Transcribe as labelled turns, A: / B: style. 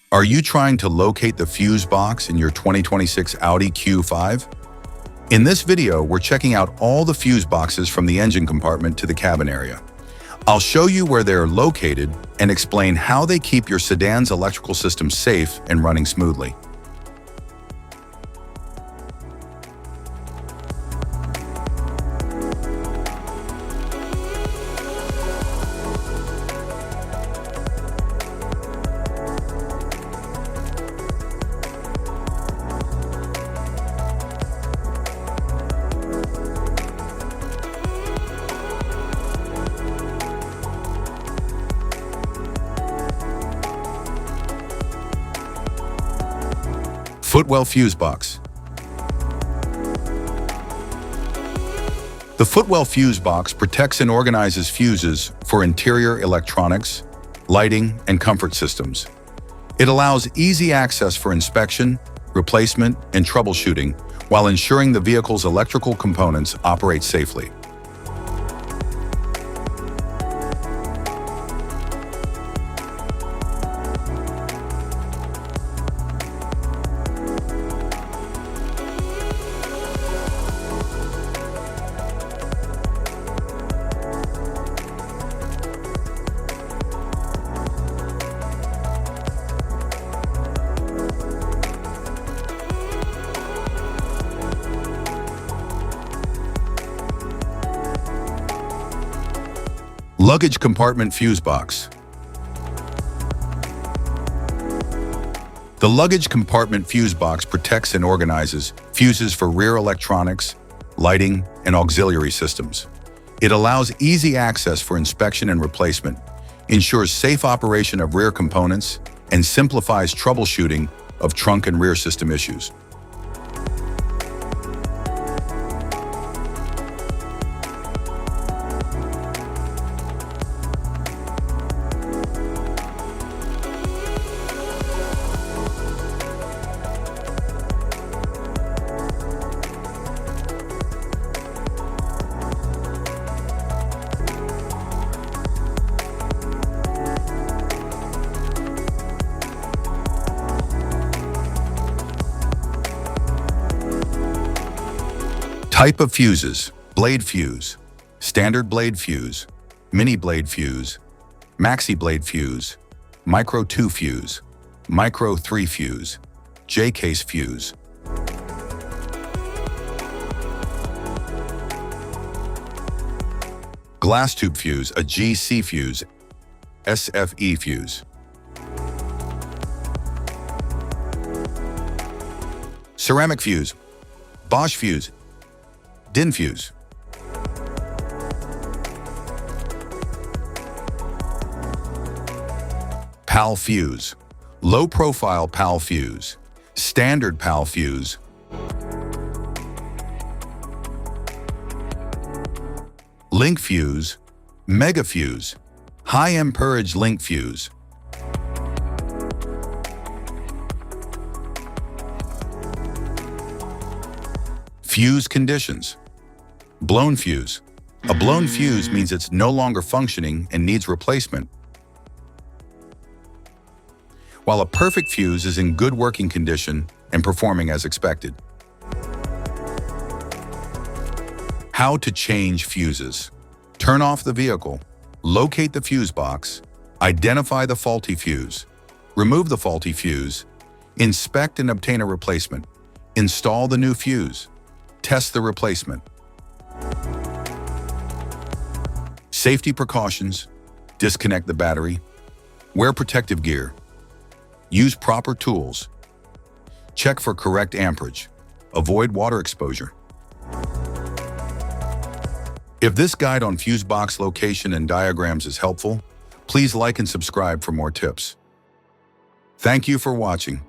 A: Are you trying to locate the fuse box in your 2026 Audi Q5? In this video, we're checking out all the fuse boxes from the engine compartment to the cabin area. I'll show you where they're located and explain how they keep your sedan's electrical system safe and running smoothly. Footwell fuse box. The footwell fuse box protects and organizes fuses for interior electronics, lighting, and comfort systems. It allows easy access for inspection, replacement, and troubleshooting while ensuring the vehicle's electrical components operate safely. Luggage compartment fuse box. The luggage compartment fuse box protects and organizes fuses for rear electronics, lighting, and auxiliary systems. It allows easy access for inspection and replacement, ensures safe operation of rear components, and simplifies troubleshooting of trunk and rear system issues. Type of fuses: blade fuse, standard blade fuse, mini blade fuse, maxi blade fuse, micro 2 fuse, micro 3 fuse, J-case fuse. Glass tube fuse, a GC fuse, SFE fuse. Ceramic fuse, Bosch fuse, DIN fuse. PAL fuse, low profile PAL fuse, standard PAL fuse. Link fuse, mega fuse, high amperage link fuse. Fuse conditions. Blown fuse. A blown fuse means it's no longer functioning and needs replacement, while a perfect fuse is in good working condition and performing as expected. How to change fuses. Turn off the vehicle, locate the fuse box, identify the faulty fuse, remove the faulty fuse, inspect and obtain a replacement, install the new fuse, test the replacement. Safety precautions: disconnect the battery, wear protective gear, use proper tools, check for correct amperage, avoid water exposure. If this guide on fuse box location and diagrams is helpful, please like and subscribe for more tips. Thank you for watching.